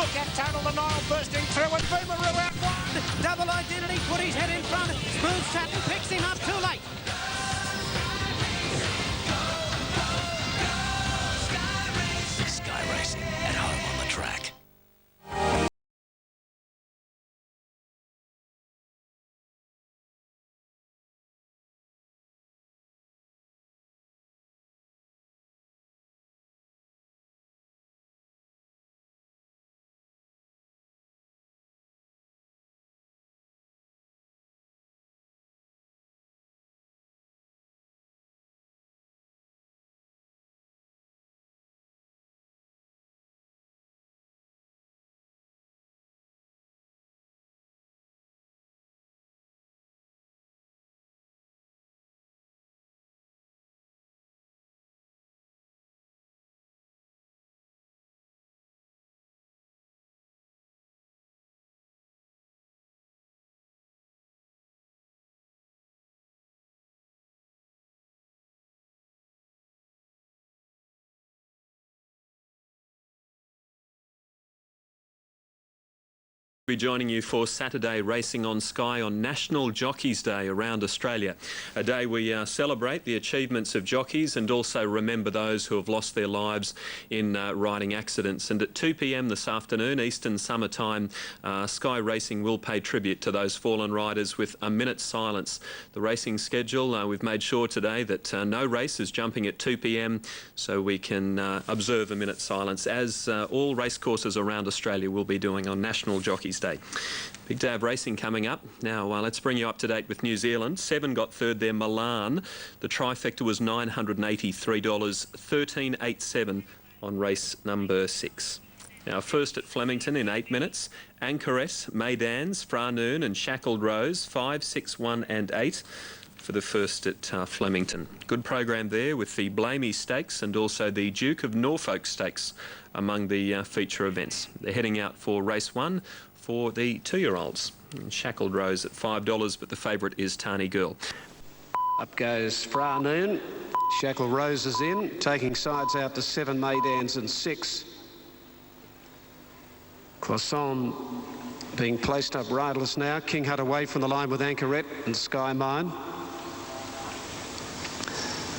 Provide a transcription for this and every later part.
Look at Total the Nile bursting through and Boomeroo out wide. Double Identity put his head in front. Smooth Satin picks him up too late. Sky Racing at home on the track. Be joining you for Saturday Racing on Sky on National Jockeys Day around Australia, a day we celebrate the achievements of jockeys and also remember those who have lost their lives in riding accidents. And at 2 p.m. this afternoon, Eastern Summer Time, Sky Racing will pay tribute to those fallen riders with a minute's silence. The racing schedule, we've made sure today that no race is jumping at 2 p.m. so we can observe a minute's silence, as all racecourses around Australia will be doing on National Jockeys Day. Big day of racing coming up. Now, let's bring you up to date with New Zealand. 7 got third there, Milan. The trifecta was $983, 13.87 on race number 6. Now, first at Flemington in 8 minutes. Anchoress, Maidans, Franoon and Shackled Rose, 5, 6, 1 and 8 for the first at Flemington. Good program there with the Blamey Stakes and also the Duke of Norfolk Stakes among the feature events. They're heading out for race 1 for the 2-year-olds. Shackled Rose at $5, but the favourite is Tani Girl. Up goes Franoon. Shackled Rose is in, taking sides out to 7 Maidans and 6. Classon being placed up riderless now. King Hut away from the line with Anchorette and Sky Mine.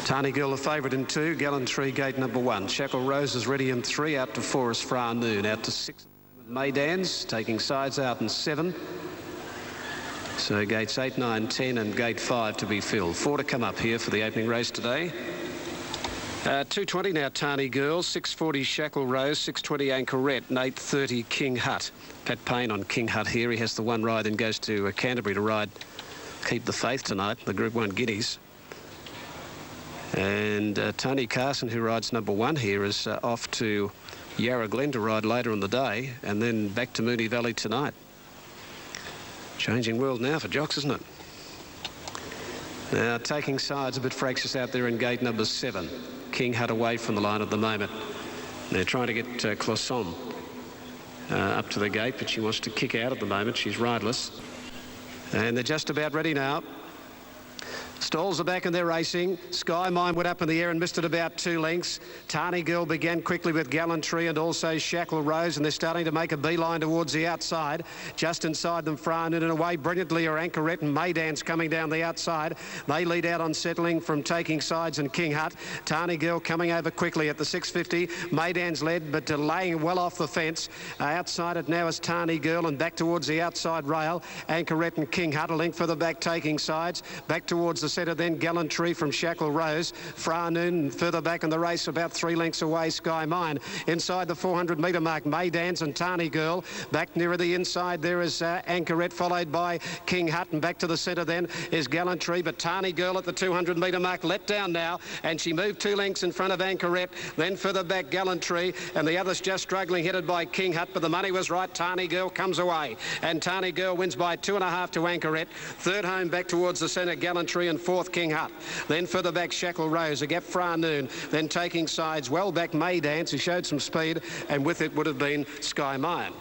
Tani Girl, the favourite in 2. Gallantry, gate number 1. Shackled Rose is ready in 3. Out to 4 is Franoon. Out to 6. Maidans taking sides out in 7. So gates 8, 9, 10 and gate 5 to be filled. 4 to come up here for the opening race today. 2:20 now, Tani Girl. 6:40 Shackled Rose. 6:20 Anchorette and 8:30 King Hut. Pat Payne on King Hut here. He has the one ride and goes to Canterbury to ride Keep the Faith tonight, the Group 1 Guineas. And Tony Carson, who rides number 1 here, is off to Yarra Glen to ride later in the day, and then back to Moonee Valley tonight. Changing world now for jocks, isn't it? Now taking sides a bit fractious out there in gate number 7. King Hut away from the line at the moment. They're trying to get Classon up to the gate, but she wants to kick out at the moment. She's rideless. And they're just about ready now. Stalls are back and they're racing. Sky Mine went up in the air and missed it about 2 lengths. Tani Girl began quickly with Gallantry and also Shackled Rose, and they're starting to make a beeline towards the outside. Just inside them, Franoon and away brilliantly are Anchorette and Maidans coming down the outside. They lead out on settling from Taking Sides and King Hut. Tani Girl coming over quickly at the 6:50. Maidans led, but laying well off the fence. Outside it now is Tani Girl and back towards the outside rail. Anchorette and King Hut a link further back, Taking Sides. Back towards the centre then Gallantry from Shackled Rose. Franoon further back in the race, about 3 lengths away, Sky Mine. Inside the 400 metre mark, Maidans and Tani Girl. Back nearer the inside there is Anchorette, followed by King Hut, and back to the centre then is Gallantry, but Tani Girl at the 200 metre mark let down now, and she moved 2 lengths in front of Anchorette. Then further back Gallantry, and the others just struggling, headed by King Hut, but the money was right. Tani Girl comes away, and Tani Girl wins by 2.5 to Anchorette. Third home back towards the centre, Gallantry, and 4th King Hut. Then further back Shackled Rose, a gap Franoon, then Taking Sides, well back Maidans, who showed some speed, and with it would have been Sky Mine.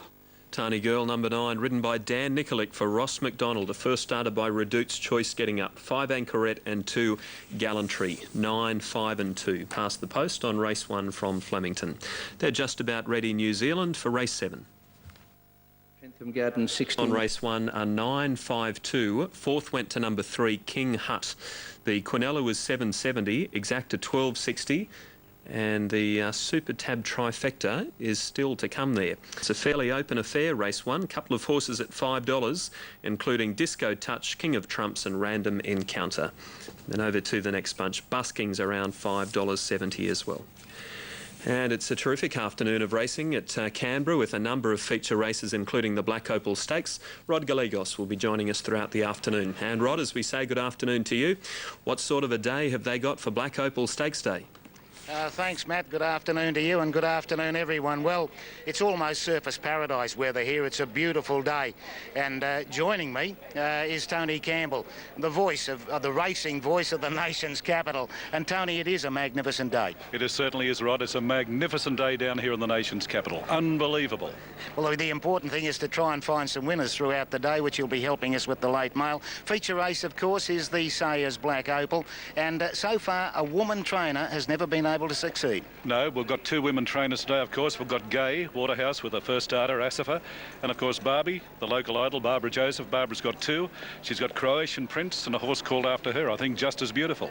Tani Girl, number 9, ridden by Dan Nikolic for Ross McDonald. The first started by Redute's Choice getting up. 5 Anchorette and 2 Gallantry. 9, 5 and 2. Past the post on race 1 from Flemington. They're just about ready, New Zealand, for race 7. From Garden 16. On race 1, a 9.52. Fourth went to number 3, King Hut. The Quinella was 7.70, Exacta 12.60. And the Super Tab Trifecta is still to come there. It's a fairly open affair, race 1. Couple of horses at $5, including Disco Touch, King of Trumps and Random Encounter. Then over to the next bunch. Busking's around $5.70 as well. And it's a terrific afternoon of racing at Canberra with a number of feature races, including the Black Opal Stakes. Rod Gallegos will be joining us throughout the afternoon. And Rod, as we say good afternoon to you, what sort of a day have they got for Black Opal Stakes Day? Thanks, Matt. Good afternoon to you and good afternoon, everyone. Well, it's almost surface paradise weather here. It's a beautiful day. And joining me is Tony Campbell, the voice of the racing voice of the nation's capital. And Tony, it is a magnificent day. It certainly is, Rod. It's a magnificent day down here in the nation's capital. Unbelievable. Well, the important thing is to try and find some winners throughout the day, which will be helping us with the late mail. Feature race, of course, is the Sayers Black Opal. And so far, a woman trainer has never been able to succeed. No, we've got 2 women trainers today, of course. We've got Gay Waterhouse with a first starter, Asifa, and of course Barbie, the local idol, Barbara Joseph. Barbara's got 2. She's got Croatian Prince and a horse called after her, I think just as beautiful.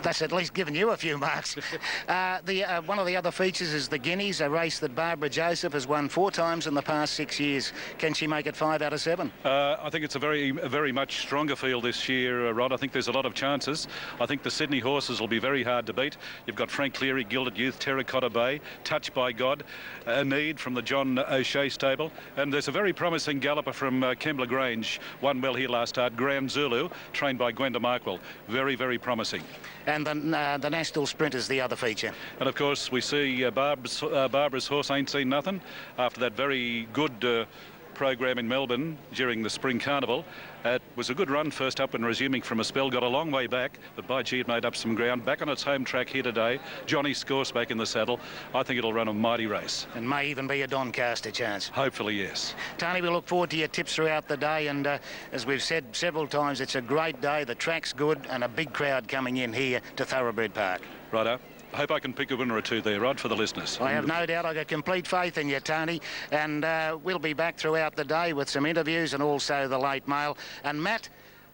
That's at least giving you a few marks. One of the other features is the Guineas, a race that Barbara Joseph has won 4 times in the past 6 years. Can she make it 5 out of 7? I think it's a very much stronger field this year, Rod. I think there's a lot of chances. I think the Sydney horses will be very hard to beat. You've got Frank Cleary, Gilded Youth, Terracotta Bay, Touched by God, a Need from the John O'Shea stable, and there's a very promising galloper from Kembla Grange, won well here last start, Grand Zulu, trained by Gwenda Markwell. Very, very promising. And the National Sprint is the other feature. And of course we see Barbara's horse Ain't Seen Nothing after that very good program in Melbourne during the Spring Carnival. It was a good run first up and resuming from a spell, got a long way back, but by gee, it made up some ground. Back on its home track here today, Johnny Scorse back in the saddle. I think it'll run a mighty race. And may even be a Doncaster chance. Hopefully, yes. Tony, we look forward to your tips throughout the day, and as we've said several times, it's a great day, the track's good, and a big crowd coming in here to Thoroughbred Park. Righto. I hope I can pick a winner or 2 there, Rod, for the listeners. I have no doubt. I've got complete faith in you, Tony. And we'll be back throughout the day with some interviews and also the late mail. And Matt,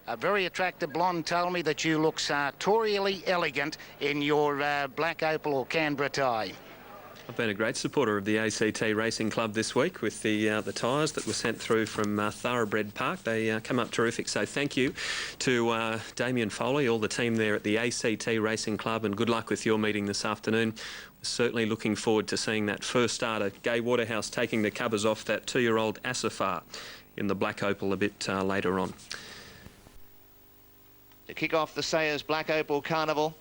a very attractive blonde told me that you look sartorially elegant in your Black Opal or Canberra tie. I've been a great supporter of the ACT Racing Club this week with the tyres that were sent through from Thoroughbred Park. They come up terrific. So thank you to Damien Foley, all the team there at the ACT Racing Club, and good luck with your meeting this afternoon. We're certainly looking forward to seeing that first starter, Gay Waterhouse, taking the covers off that 2-year-old Asifar in the Black Opal a bit later on. To kick off the Sayers Black Opal Carnival,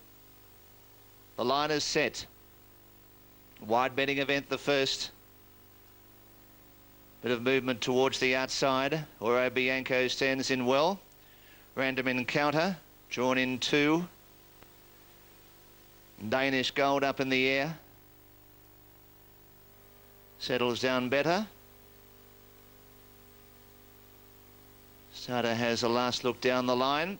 the line is set. Wide betting event, the first. Bit of movement towards the outside. Oro Bianco stands in well. Random Encounter, drawn in 2. Danish Gold up in the air. Settles down better. Starter has a last look down the line.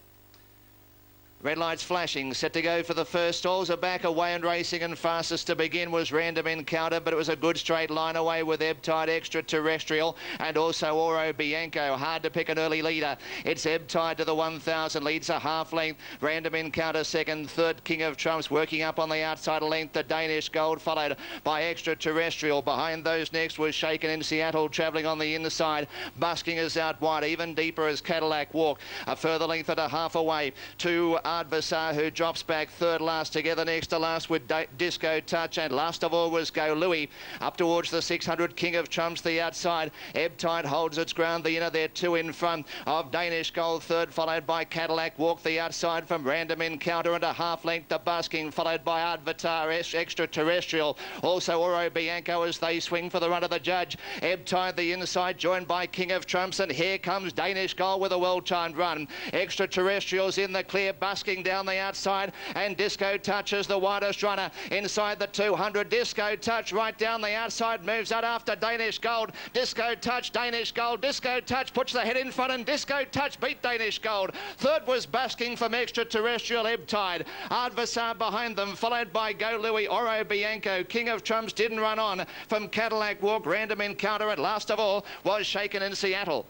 Red lights flashing, set to go for the first. Stalls are back away and racing, and fastest to begin was Random Encounter, but it was a good straight line away with Ebb Tide Extraterrestrial and also Oro Bianco. Hard to pick an early leader. It's Ebb Tide to the 1,000, leads a half length. Random Encounter second, third King of Trumps working up on the outside length. The Danish Gold followed by Extraterrestrial. Behind those next was Shaken in Seattle, travelling on the inside. Busking is out wide, even deeper as Cadillac Walk. A further length and a half away to Adversar, who drops back third last, together next to last with Disco Touch, and last of all was Go Louis. Up towards the 600, King of Trumps the outside. Ebb Tide holds its ground, the inner there, 2 in front of Danish Gold, third followed by Cadillac Walk the outside from Random Encounter, and a half length to Busking followed by Adversar Extraterrestrial. Also Oro Bianco as they swing for the run of the judge. Ebb Tide the inside, joined by King of Trumps, and here comes Danish Gold with a well-timed run. Extraterrestrials in the clear. Busking Basking down the outside, and Disco Touch is the widest runner inside the 200. Disco Touch right down the outside, moves out after Danish Gold. Disco Touch, Danish Gold. Disco Touch puts the head in front, and Disco Touch beat Danish Gold. Third was Basking from Extraterrestrial Ebb Tide. Adversar behind them, followed by Go Louis, Oro Bianco. King of Trumps didn't run on from Cadillac Walk. Random Encounter, and last of all was Shaken in Seattle.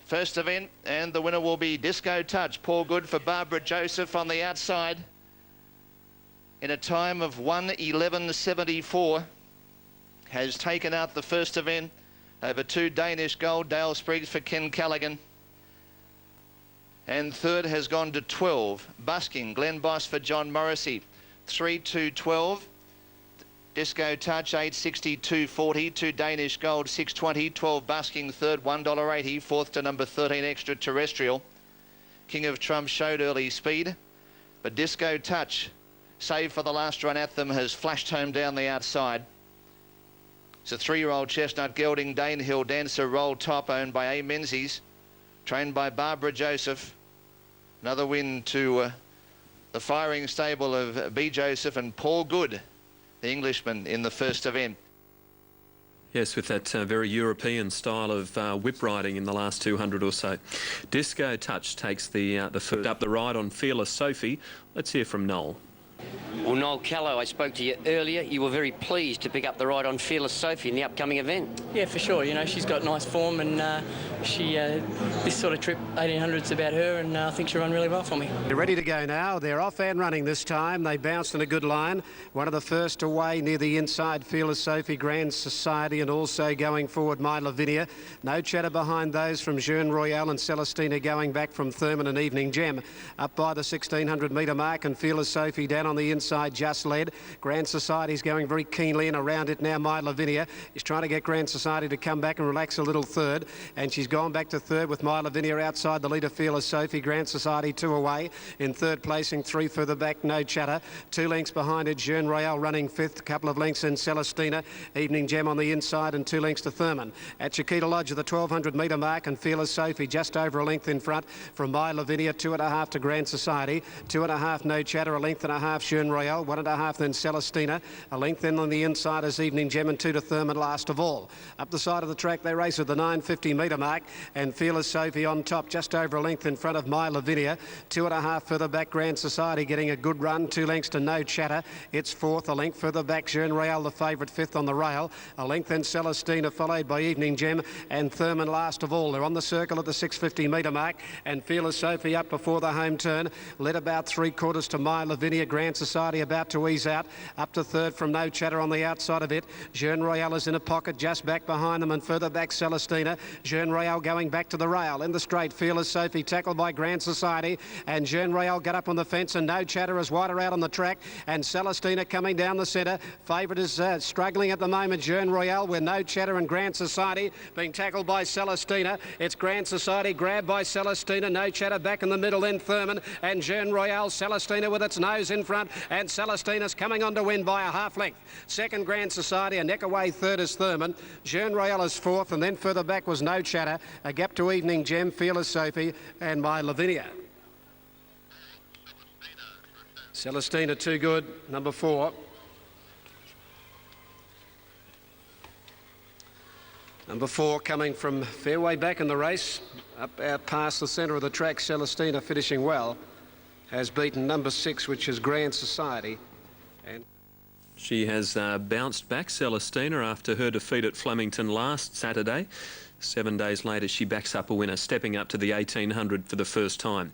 First event, and the winner will be Disco Touch. Poor good for Barbara Joseph on the outside in a time of 1:11.74. Has taken out the first event over 2 Danish Gold, Dale Spriggs for Ken Callaghan. And third has gone to 12, Busking, Glen Boss for John Morrissey. 3-2-12. Disco Touch, 8.62.40. 2 Danish Gold, 6.20. 12 Busking, third, $1.80. Fourth to number 13, Extraterrestrial. King of Trumps showed early speed, but Disco Touch, save for the last run at them, has flashed home down the outside. It's a 3-year-old Chestnut Gelding, Danehill Dancer, Roll Top, owned by A. Menzies, trained by Barbara Joseph. Another win to the firing stable of B. Joseph and Paul Good, the Englishman, in the first event. Yes, with that very European style of whip riding in the last 200 or so. Disco Touch takes the first up the ride on Fearless Sophie. Let's hear from Noel. Well, Noel Callow, I spoke to you earlier. You were very pleased to pick up the ride on Fearless Sophie in the upcoming event. Yeah, for sure. You know, she's got nice form, and this sort of trip, 1800's about her, and I think she'll run really well for me. They're ready to go now. They're off and running this time. They bounced in a good line. One of the first away near the inside, Fearless Sophie, Grand Society, and also going forward, My Lavinia. No chatter behind those from Jeune Royale and Celestina, going back from Thurman and Evening Gem. Up by the 1600 metre mark, and Fearless Sophie down on the inside, just led. Grand Society's going very keenly, and around it now, My Lavinia is trying to get Grand Society to come back and relax a little third, and she's gone back to third with My Lavinia outside the leader, Fearless Sophie. Grand Society 2 away. In third placing, 3 further back, No Chatter. 2 lengths behind it, Jeune Royale running fifth. A couple of lengths in Celestina. Evening Gem on the inside, and 2 lengths to Thurman. At Chiquita Lodge at the 1200 metre mark, and Fearless Sophie just over a length in front from My Lavinia. 2.5 to Grand Society. 2.5 No Chatter. A length and a half Jeune Royale. 1.5 then Celestina. A length then on the inside is Evening Gem, and 2 to Thurman last of all. Up the side of the track they race at the 950 metre mark, and Fearless Sophie on top, just over a length in front of My Lavinia. 2.5 further back, Grand Society getting a good run. 2 lengths to No Chatter. It's fourth. A length further back, Jeune Royale, the favourite, fifth on the rail. A length then Celestina, followed by Evening Gem, and Thurman last of all. They're on the circle at the 650 metre mark, and Fearless Sophie up before the home turn. Led about 3/4 to My Lavinia. Grand Society about to ease out. Up to third from No Chatter on the outside of it. Jeune Royale is in a pocket just back behind them, and further back Celestina. Jeune Royale going back to the rail. In the straight, Fearless Sophie tackled by Grand Society, and Jeune Royale got up on the fence, and No Chatter is wider out on the track, and Celestina coming down the centre. Favourite is struggling at the moment, Jeune Royale, where No Chatter and Grand Society being tackled by Celestina. It's Grand Society grabbed by Celestina. No Chatter back in the middle, then Thurman, and Jeune Royale. Celestina with its nose in front, and Celestina's coming on to win by a half length. Second, Grand Society, a neck away. Third is Thurman. Jeune Royale is fourth, and then further back was No Chatter. A gap to Evening Gem, Fearless Sophie, and My Lavinia. Celestina too good, number 4. Number 4 coming from fairway back in the race, up out past the centre of the track. Celestina finishing well, has beaten number 6, which is Grand Society. And she has bounced back, Celestina, after her defeat at Flemington last Saturday. 7 days later, she backs up a winner, stepping up to the 1800 for the first time.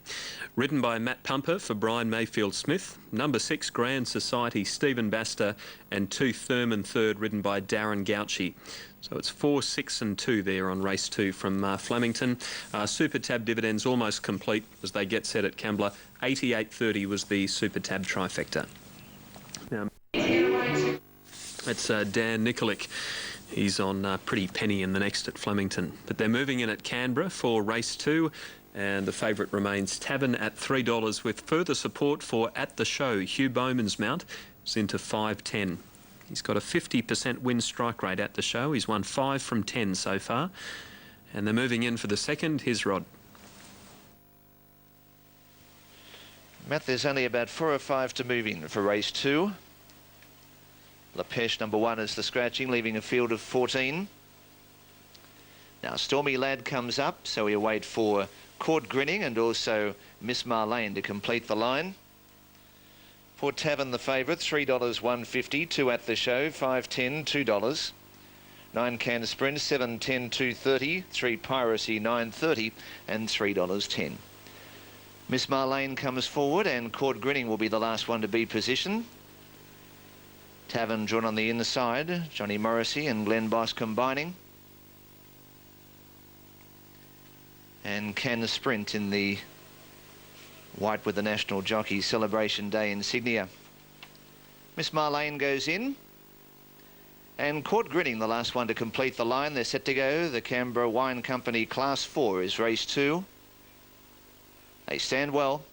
Ridden by Matt Pumper for Brian Mayfield Smith. Number 6, Grand Society, Stephen Baster, and 2 Thurman third, ridden by Darren Gauchi. So it's 4, 6 and 2 there on race 2 from Flemington. Super Tab dividends almost complete as they get set at Kembla. 88.30 was the Super Tab trifecta. Now, it's Dan Nikolic. He's on Pretty Penny in the next at Flemington. But they're moving in at Canberra for race 2, and the favourite remains Tavern at $3 with further support for At the Show. Hugh Bowman's mount is into 5.10. He's got a 50% win strike rate at the show. He's won 5 from 10 so far. And they're moving in for the second. Here's Rod. Matt, there's only about 4 or 5 to move in for race 2. Lepeche number 1 is the scratching, leaving a field of 14. Now Stormy Lad comes up, so we await for Court Grinning and also Miss Marlene to complete the line. For Tavern, the favourite, $3 $1.50, 2 at the show, $5.10, $2. 9 Can Sprint, $7.10, $2.30, 3 Piracy, $9.30 and $3.10. Miss Marlene comes forward and Court Grinning will be the last one to be positioned. Tavern drawn on the inside, Johnny Morrissey and Glenn Boss combining. And Can Sprint in the white with the National Jockey Celebration Day insignia. Miss Marlene goes in. And Court Grinning, the last one to complete the line. They're set to go. The Canberra Wine Company Class 4 is race 2. They stand well.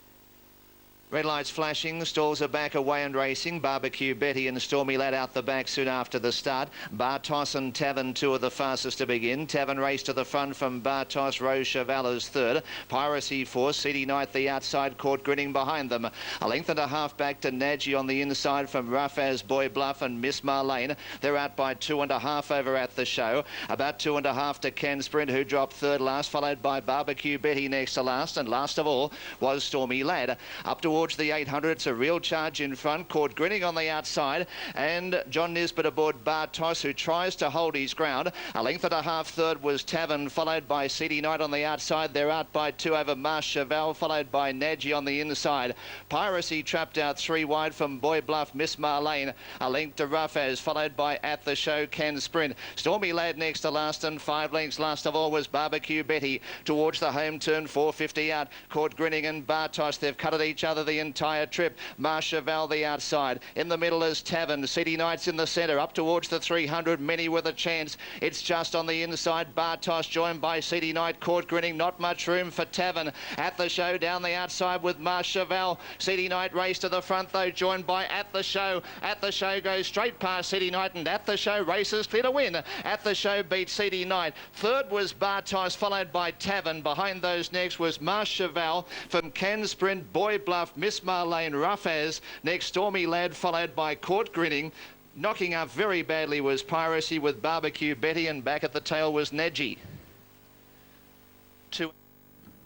Red lights flashing, stalls are back away and racing. Barbecue Betty and Stormy Lad out the back soon after the start. Bartos and Tavern, 2 are the fastest to begin. Tavern race to the front from Bartos, Rose Cheval is 3rd. Piracy 4, City Night the outside, Court Grinning behind them. A length and a half back to Nadji on the inside from Rough As, Boy Bluff and Miss Marlene. They're out by 2.5 over at the show. About 2.5 to Can Sprint, who dropped 3rd last, followed by Barbecue Betty next to last. And last of all was Stormy Lad. Up towards the 800, it's a real charge in front. Court Grinning on the outside, and John Nisbet aboard Bartos, who tries to hold his ground. A length and a half 3rd was Tavern, followed by City Night on the outside. They're out by 2 over Marsh Cheval, followed by Nadji on the inside. Piracy trapped out 3 wide from Boy Bluff, Miss Marlene. A length to Rough As, followed by At the Show, Can Sprint. Stormy Lad next to last, and 5 lengths last of all was Barbecue Betty. Towards the home turn, 450 out. Court Grinning and Bartos, they've cut at each other the entire trip. Marsh Cheval the outside. In the middle is Tavern. City Nights in the centre. Up towards the 300. Many with a chance. It's just on the inside. Bartos joined by City Night. Court Grinning. Not much room for Tavern. At the Show down the outside with Marsh Cheval. City Night race to the front though, joined by At the Show. At the Show goes straight past City Night, and At the Show races clear to win. At the Show beats City Night. 3rd was Bartos, followed by Tavern. Behind those next was Marsh Cheval from Can Sprint, Boy Bluff, Miss Marlene, Rough As. Next Stormy Lad, followed by Court Grinning. Knocking up very badly was Piracy with Barbecue Betty, and back at the tail was Nadji.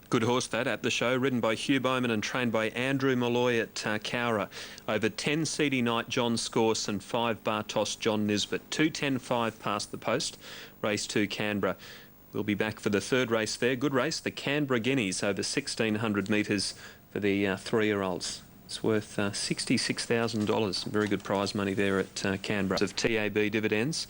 Good horse that, At the Show, ridden by Hugh Bowman and trained by Andrew Malloy at Cowra. Over 10 City Night John Scorse and 5 Bartos John Nisbet. 2:10.5 past the post. Race 2 Canberra. We'll be back for the 3rd race there. Good race, the Canberra Guineas, over 1,600 metres for the 3-year-olds. It's worth $66,000. Very good prize money there at Canberra. Of TAB dividends.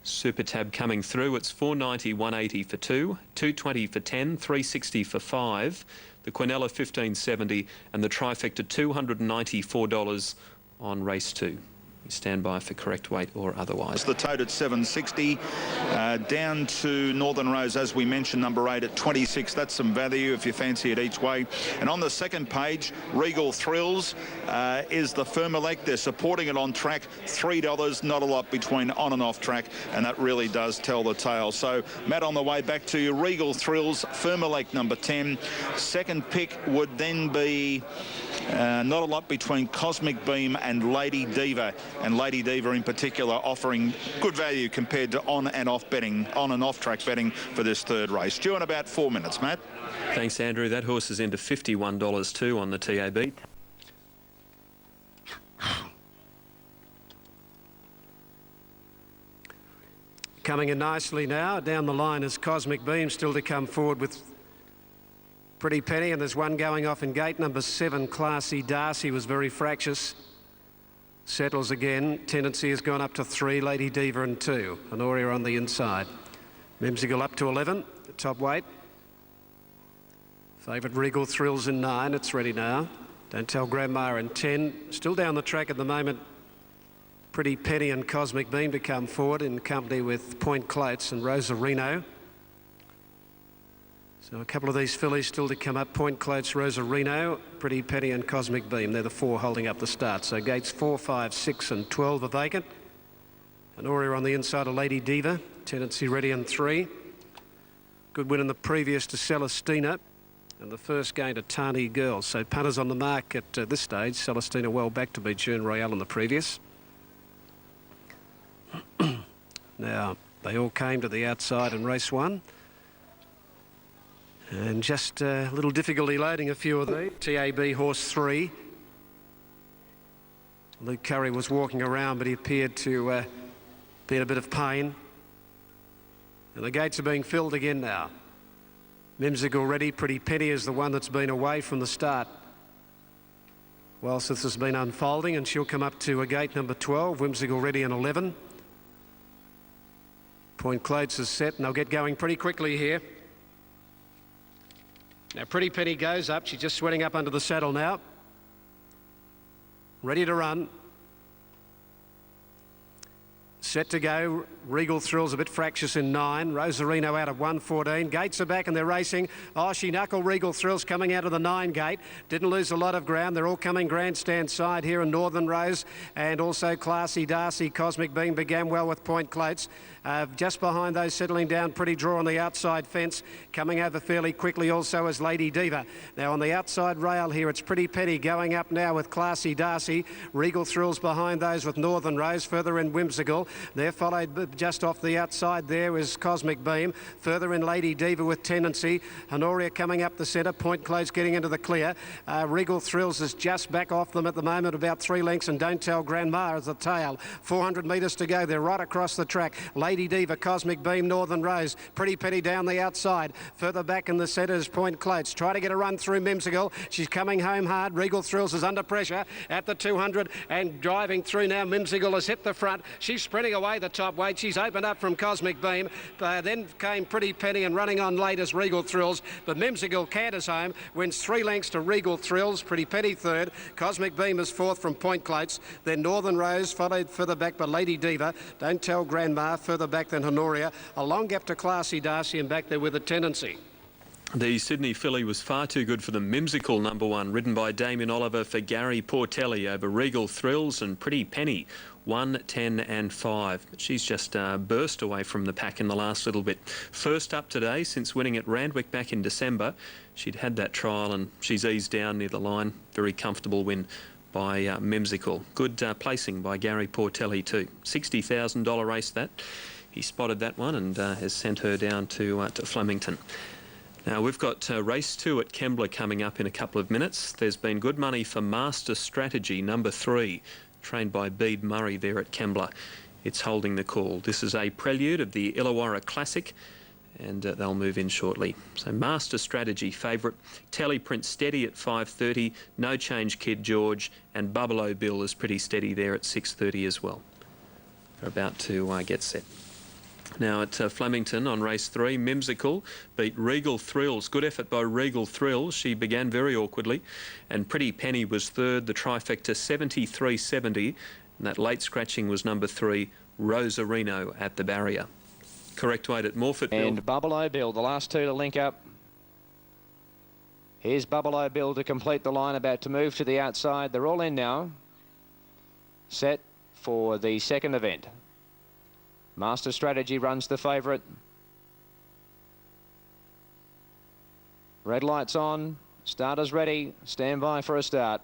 Super Tab coming through. It's $4.90, $1.80 for 2, $2.20 for 10, $3.60 for 5. The Quinella $15.70 and the trifecta $294 on race 2. Stand by for correct weight or otherwise. The tote at $7.60, down to Northern Rose, as we mentioned, number 8 at $26. That's some value if you fancy it each way. And on the second page, Regal Thrills is the Firmalek. They're supporting it on track, $3, not a lot between on and off track, and that really does tell the tale. So, Matt, on the way back to you, Regal Thrills, Firmalek number 10. Second pick would then be not a lot between Cosmic Beam and Lady Diva. And Lady Diva in particular offering good value compared to on and off track betting for this 3rd race. Due in about 4 minutes, Matt. Thanks, Andrew. That horse is into $51 too on the TAB. Coming in nicely now. Down the line is Cosmic Beam, still to come forward with Pretty Penny, and there's one going off in gate number 7. Classy Darcy was very fractious. Settles again. Tendency has gone up to 3. Lady Diva and 2. Honoria on the inside. Memsigal up to 11. The top weight. Favourite Regal Thrills in 9. It's ready now. Don't Tell Grandma in 10. Still down the track at the moment. Pretty Penny and Cosmic Beam to come forward in company with Point Clotes and Rosarino. So a couple of these fillies still to come up. Point Clotes, Rosarino, Pretty Penny and Cosmic Beam. They're the 4 holding up the start. So gates 4, 5, 6 and 12 are vacant. Honoria on the inside of Lady Diva. Tendency ready in 3. Good win in the previous to Celestina. And the first going to Tani Girls. So punters on the mark at this stage. Celestina well back to beat June Royale in the previous. Now, they all came to the outside in race 1. And just a little difficulty loading a few of the TAB horse 3. Luke Curry was walking around, but he appeared to be in a bit of pain. And the gates are being filled again now. Mimsicle ready. Pretty Penny is the one that's been away from the start whilst this has been unfolding, and she'll come up to a gate number 12. Whimsical ready in 11. Point Clothes is set, and they'll get going pretty quickly here. Now Pretty Penny goes up. She's just sweating up under the saddle now. Ready to run. Set to go. Regal Thrills a bit fractious in 9. Rosarino out of 1:14. Gates are back and they're racing. Oh, she knuckled Regal Thrills coming out of the 9 gate. Didn't lose a lot of ground. They're all coming grandstand side here in Northern Rose, and also Classy Darcy. Cosmic Beam began well with Point Clotes. Just behind those, settling down, Pretty Draw on the outside fence. Coming over fairly quickly also is Lady Diva. Now on the outside rail here, it's Pretty Penny going up now with Classy Darcy. Regal Thrills behind those with Northern Rose. Further in Whimsical. They're followed just off the outside there is Cosmic Beam. Further in Lady Diva with Tendency. Honoria coming up the centre. Point Close getting into the clear. Regal Thrills is just back off them at the moment, about 3 lengths, and Don't Tell Grandma is the tail. 400 metres to go. They're right across the track. Lady Diva, Cosmic Beam, Northern Rose. Pretty Penny down the outside. Further back in the centre is Point Close. Try to get a run through Mimsicle. She's coming home hard. Regal Thrills is under pressure at the 200 and driving through now. Mimsicle has hit the front. She's spreading away the top weight. She's opened up from Cosmic Beam. Then came Pretty Penny, and running on late as Regal Thrills. But Mimsicle canters home, wins 3 lengths to Regal Thrills. Pretty Penny third. Cosmic Beam is fourth from Point Close. Then Northern Rose followed further back by Lady Diva. Don't Tell Grandma further back than Honoria. A long gap to Classy Darcy, and back there with a Tendency. The Sydney filly was far too good for them. Mimsicle, number 1, ridden by Damien Oliver for Gary Portelli over Regal Thrills and Pretty Penny. 1, 10 and 5. But she's just burst away from the pack in the last little bit. First up today since winning at Randwick back in December. She'd had that trial and she's eased down near the line. Very comfortable win by Mimsicle. Good placing by Gary Portelli too. $60,000 race that. He spotted that one and has sent her down to Flemington. Now we've got race 2 at Kembla coming up in a couple of minutes. There's been good money for Master Strategy, number 3, trained by Bede Murray there at Kembla. It's holding the call. This is a prelude of the Illawarra Classic, and they'll move in shortly. So Master Strategy favourite, Teleprint steady at 5:30, No Change Kid George, and Bubbalo Bill is pretty steady there at 6:30 as well. They're about to get set. Now at Flemington on race 3, Mimsicle beat Regal Thrills. Good effort by Regal Thrills. She began very awkwardly, and Pretty Penny was third. The trifecta 73.70, and that late scratching was number 3, Rosarino at the barrier. Correct weight at Morphettville. And Bubbalo Bill, the last 2 to link up. Here's Bubbalo Bill to complete the line, about to move to the outside. They're all in now. Set for the second event. Master Strategy runs the favourite. Red lights on. Starters ready. Stand by for a start.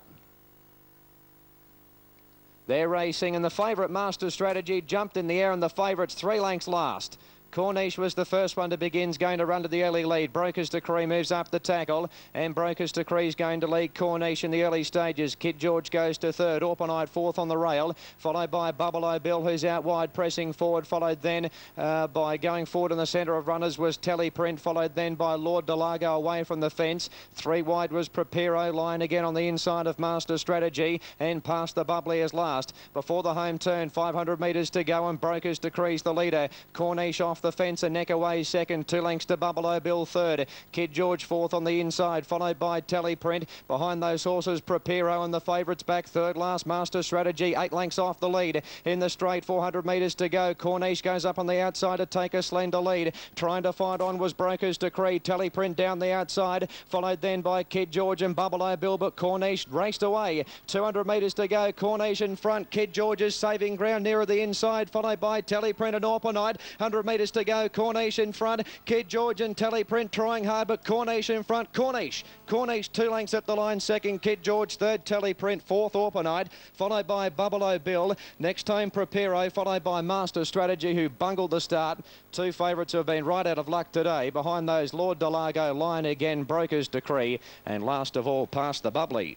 They're racing, and the favourite Master Strategy jumped in the air, and the favourite's 3 lengths last. Corniche was the first one to begin, going to run to the early lead. Broker's Decree moves up the tackle, and Broker's Decree is going to lead Corniche in the early stages. Kid George goes to third. Orponite fourth on the rail, followed by Bubbalo Bill, who's out wide, pressing forward. Followed then by going forward in the centre of runners was Teleprint, followed then by Lord Delago away from the fence. 3 wide was Prepero, lying again on the inside of Master Strategy, and past the Bubbly as last. Before the home turn, 500 metres to go, and Broker's Decree's the leader. Corniche off the fence, and neck away second. 2 lengths to Bubbalo Bill third. Kid George fourth on the inside, followed by Teleprint. Behind those horses, Prepero, and the favourites back third last. Master Strategy 8 lengths off the lead. In the straight, 400 metres to go. Corniche goes up on the outside to take a slender lead. Trying to fight on was Broker's Decree. Teleprint down the outside, followed then by Kid George and Bubbalo Bill, but Corniche raced away. 200 metres to go. Corniche in front. Kid George is saving ground nearer the inside, followed by Teleprint and Orponite. 100 metres to go. Corniche in front. Kid George and Teleprint trying hard, but Corniche in front. Corniche 2 lengths at the line. Second, Kid George. Third, Teleprint. Fourth, Orphanite. Followed by Buffalo Bill. Next time, Prepero. Followed by Master Strategy, who bungled the start. 2 favourites who have been right out of luck today. Behind those, Lord Delago, Lion Again, Broker's Decree. And last of all, Past the Bubbly.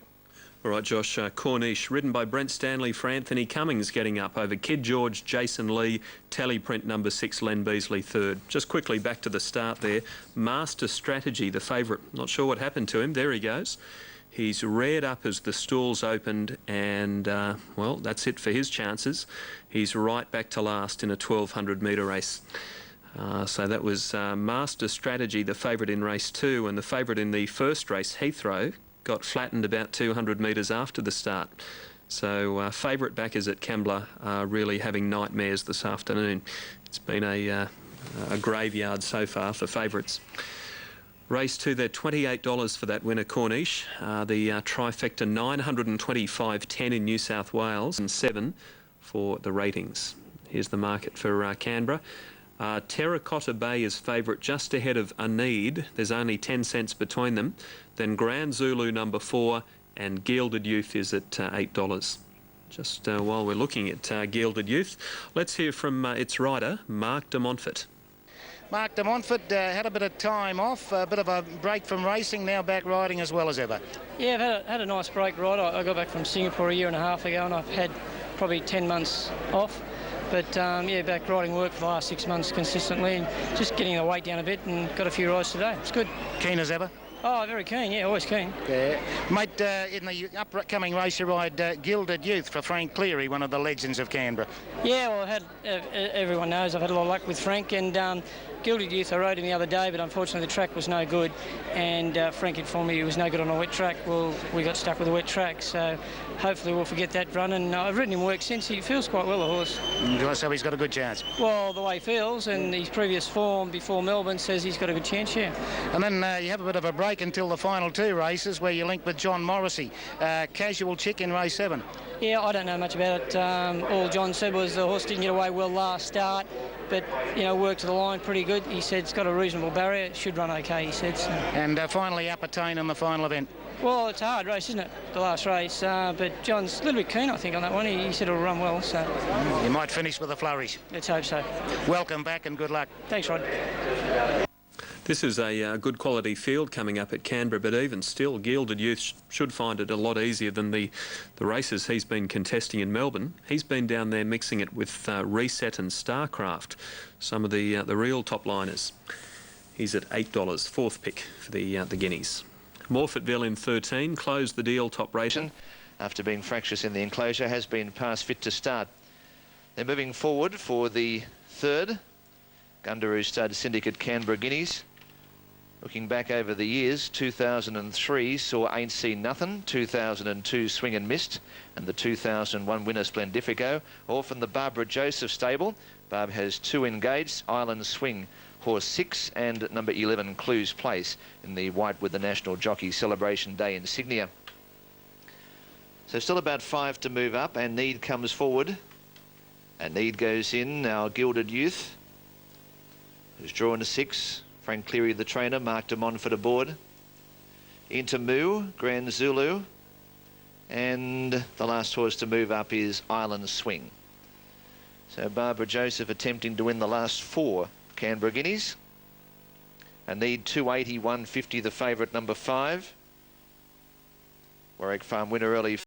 All right, Josh, Corniche, ridden by Brent Stanley for Anthony Cummings, getting up over Kid George, Jason Lee, Teleprint number 6, Len Beasley third. Just quickly back to the start there. Master Strategy, the favourite. Not sure what happened to him. There he goes. He's reared up as the stalls opened and, well, that's it for his chances. He's right back to last in a 1,200 metre race. So that was Master Strategy, the favourite in race 2, and the favourite in the first race, Heathrow, got flattened about 200 metres after the start. So favourite backers at Kembla are really having nightmares this afternoon. It's been a graveyard so far for favourites. Race 2 there, $28 for that winner, Corniche. The trifecta, 925.10 in New South Wales and 7 for the ratings. Here's the market for Canberra. Terracotta Bay is favourite just ahead of A Need. There's only 10 cents between them. Then Grand Zulu number 4 and Gilded Youth is at $8. Just while we're looking at Gilded Youth, let's hear from its rider, Mark de Montfort. Mark de Montfort had a bit of time off, a bit of a break from racing, now back riding as well as ever. Yeah, I've had a nice break ride. I got back from Singapore a year and a half ago, and I've had probably 10 months off. But yeah, back riding work for the last 6 months consistently, and just getting the weight down a bit, and got a few rides today. It's good. Keen as ever? Oh, very keen, yeah, always keen. Yeah. Mate, in the upcoming race you ride Gilded Youth for Frank Cleary, one of the legends of Canberra. Yeah, well, everyone knows I've had a lot of luck with Frank, and Gilded Youth, I rode him the other day, but unfortunately the track was no good, and Frank informed me he was no good on a wet track. Well, we got stuck with a wet track, so hopefully we'll forget that run, and I've ridden him work since. He feels quite well, the horse. So he's got a good chance? Well, the way he feels, and his previous form before Melbourne says he's got a good chance, yeah. And then you have a bit of a break until the final 2 races where you link with John Morrissey. Casual Chick in race 7. Yeah, I don't know much about it. All John said was the horse didn't get away well last start, but, you know, worked to the line pretty good. He said it's got a reasonable barrier. It should run okay, he said. So. And finally, Appertain in the final event. Well, it's a hard race, isn't it, the last race? But John's a little bit keen, I think, on that one. He said it'll run well, so... You might finish with a flourish. Let's hope so. Welcome back and good luck. Thanks, Rod. This is a good quality field coming up at Canberra, but even still, Gilded Youth should find it a lot easier than the races he's been contesting in Melbourne. He's been down there mixing it with Reset and Starcraft, some of the real top liners. He's at $8, fourth pick for the Guineas. Morphettville in 13, closed the deal, top rating. After being fractious in the enclosure, has been past fit to start. They're moving forward for the third Gundaroo Stud Syndicate Canberra Guineas. Looking back over the years, 2003 saw Ain't Seen Nothing, 2002 Swing and Mist, and the 2001 winner Splendifico, all from the Barbara Joseph stable. Barb has 2 engaged, Island Swing, horse 6, and number 11 Clues Place in the white with the National Jockey Celebration Day insignia. So still about 5 to move up, and Need comes forward. And Need goes in, now Gilded Youth, who's drawn to 6. Frank Cleary, the trainer, Mark de Montfort aboard. Into Moo, Grand Zulu. And the last horse to move up is Island Swing. So Barbara Joseph attempting to win the last 4 Canberra Guineas. A Need 280, 150, the favourite number 5. Warwick Farm winner early.